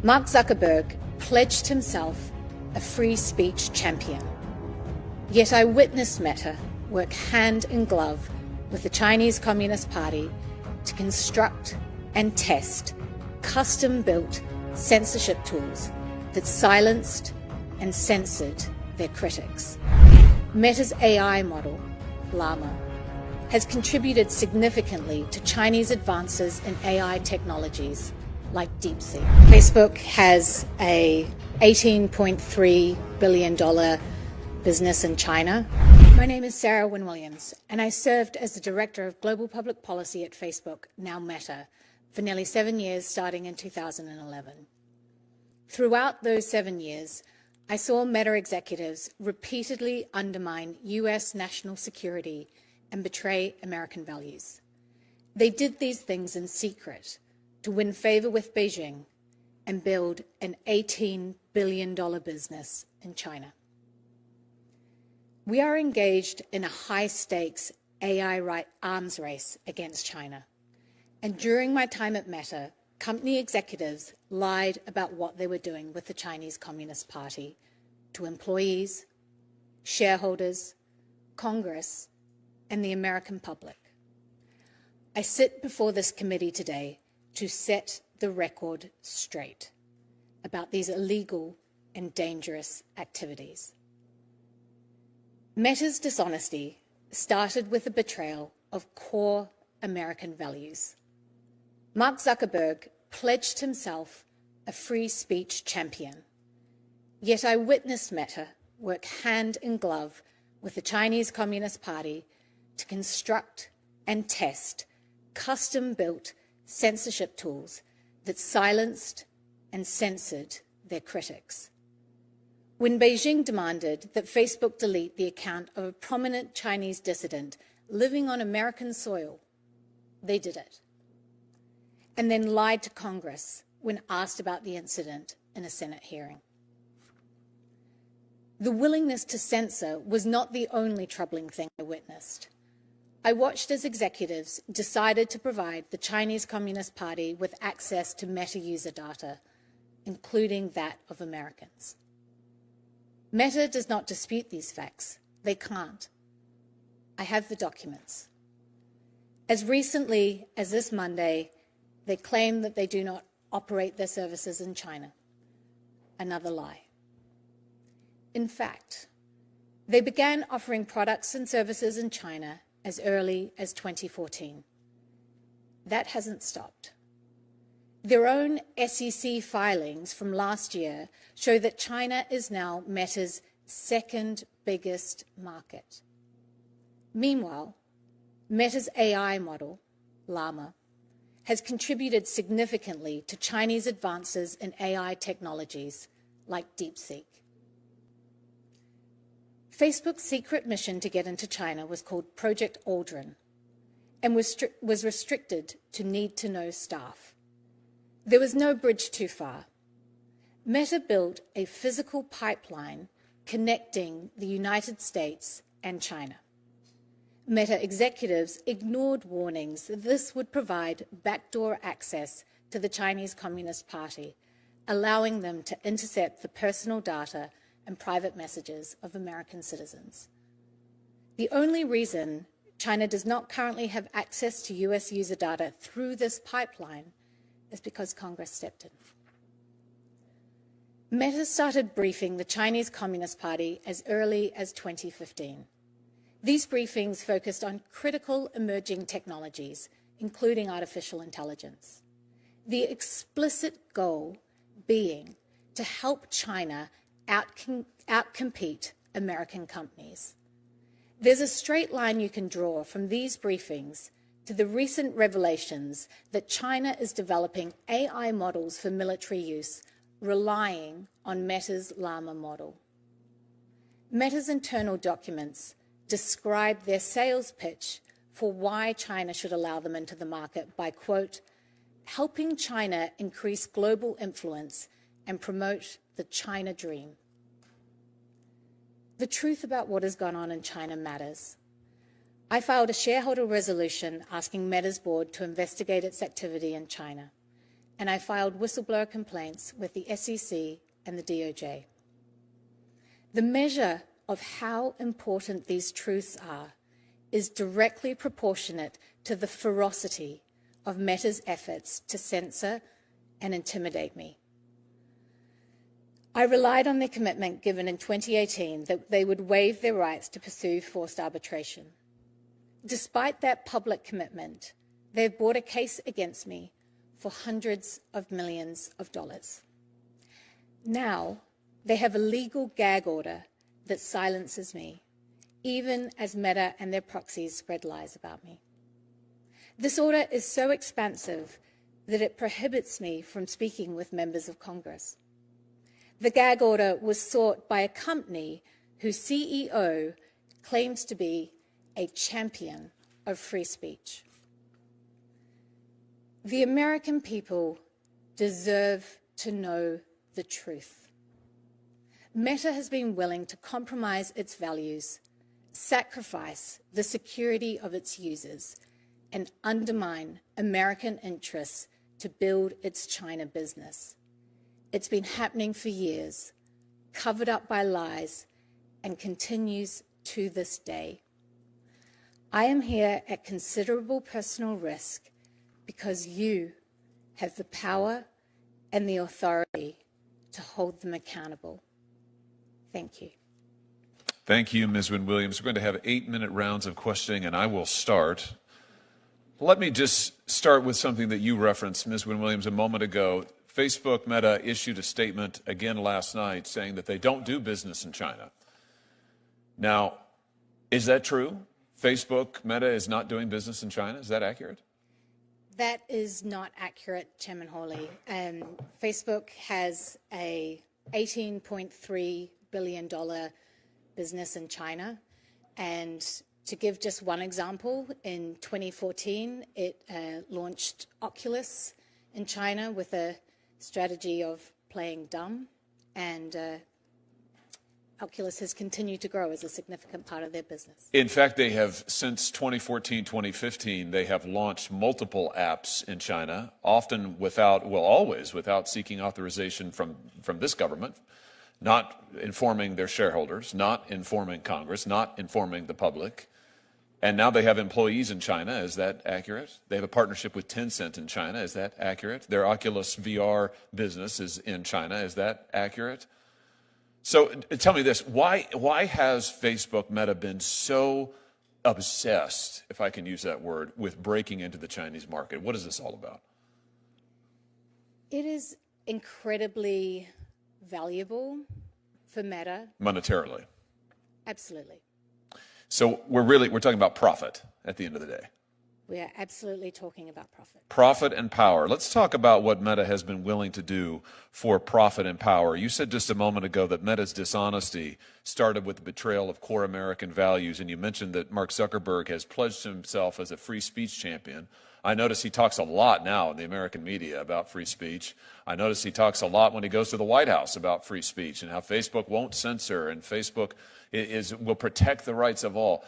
Mark Zuckerberg pledged himself a free speech champion. Yet I witnessed Meta work hand in glove with the Chinese Communist Party to construct and test custom-built censorship tools that silenced and censored their critics. Meta's AI model, Llama, has contributed significantly to Chinese advances in AI technologies like DeepSeek. Facebook has a $18.3 billion business in China. My name is Sarah Wynne-Williams, and I served as the Director of Global Public Policy at Facebook, now Meta, for nearly 7 years, starting in 2011. Throughout those 7 years, I saw Meta executives repeatedly undermine US national security and betray American values. They did these things in secret to win favor with Beijing and build an $18 billion business in China. We are engaged in a high-stakes AI arms race against China. And during my time at Meta, company executives lied about what they were doing with the Chinese Communist Party to employees, shareholders, Congress, and the American public. I sit before this committee today to set the record straight about these illegal and dangerous activities. Meta's dishonesty started with the betrayal of core American values. Mark Zuckerberg pledged himself a free speech champion. Yet I witnessed Meta work hand in glove with the Chinese Communist Party to construct and test custom-built censorship tools that silenced and censored their critics. When Beijing demanded that Facebook delete the account of a prominent Chinese dissident living on American soil, they did it, and then lied to Congress when asked about the incident in a Senate hearing. The willingness to censor was not the only troubling thing I witnessed. I watched as executives decided to provide the Chinese Communist Party with access to Meta user data, including that of Americans. Meta does not dispute these facts. They can't. I have the documents. As recently as this Monday, they claim that they do not operate their services in China. Another lie. In fact, they began offering products and services in China as early as 2014. That hasn't stopped. Their own SEC filings from last year show that China is now Meta's second biggest market. Meanwhile, Meta's AI model, Llama, has contributed significantly to Chinese advances in AI technologies like DeepSeek. Facebook's secret mission to get into China was called Project Aldrin and was restricted to need-to-know staff. There was no bridge too far. Meta built a physical pipeline connecting the United States and China. Meta executives ignored warnings that this would provide backdoor access to the Chinese Communist Party, allowing them to intercept the personal data and private messages of American citizens. The only reason China does not currently have access to US user data through this pipeline is because Congress stepped in. Meta started briefing the Chinese Communist Party as early as 2015. These briefings focused on critical emerging technologies, including artificial intelligence. The explicit goal being to help China outcompete American companies. There's a straight line you can draw from these briefings to the recent revelations that China is developing AI models for military use, relying on Meta's Llama model. Meta's internal documents describe their sales pitch for why China should allow them into the market by, quote, helping China increase global influence and promote the China dream. The truth about what has gone on in China matters. I filed a shareholder resolution asking Meta's board to investigate its activity in China. and I filed whistleblower complaints with the SEC and the DOJ. The measure of how important these truths are is directly proportionate to the ferocity of Meta's efforts to censor and intimidate me. I relied on their commitment given in 2018 that they would waive their rights to pursue forced arbitration. Despite that public commitment, they've brought a case against me for hundreds of millions of dollars. Now, they have a legal gag order that silences me, even as Meta and their proxies spread lies about me. This order is so expansive that it prohibits me from speaking with members of Congress. The gag order was sought by a company whose CEO claims to be a champion of free speech. The American people deserve to know the truth. Meta has been willing to compromise its values, sacrifice the security of its users, and undermine American interests to build its China business. It's been happening for years, covered up by lies, and continues to this day. I am here at considerable personal risk because you have the power and the authority to hold them accountable. Thank you. Thank you, Ms. Wynne-Williams. We're going to have 8-minute rounds of questioning, and I will start. Let me just start with something that you referenced, Ms. Wynne-Williams, a moment ago. Facebook Meta issued a statement again last night saying that they don't do business in China. Now, is that true? Facebook Meta is not doing business in China? Is that accurate? That is not accurate, Chairman Hawley. Facebook has a $18.3 billion business in China. And to give just one example, in 2014, it launched Oculus in China with a strategy of playing dumb, and Oculus has continued to grow as a significant part of their business. In fact, they have, since 2014, 2015, they have launched multiple apps in China, often without, well, always without seeking authorization from this government, not informing their shareholders, not informing Congress, not informing the public. And now they have employees in China. Is that accurate? They have a partnership with Tencent in China. Is that accurate? Their Oculus VR business is in China. Is that accurate? So tell me this, why has Facebook Meta been so obsessed, if I can use that word, with breaking into the Chinese market? What is this all about? It is incredibly valuable for Meta. Monetarily? Absolutely. So we're talking about profit at the end of the day. We are absolutely talking about profit. Profit and power. Let's talk about what Meta has been willing to do for profit and power. You said just a moment ago that Meta's dishonesty started with the betrayal of core American values, and you mentioned that Mark Zuckerberg has pledged himself as a free speech champion. I notice he talks a lot now in the American media about free speech. I notice he talks a lot when he goes to the White House about free speech and how Facebook won't censor and Facebook will protect the rights of all.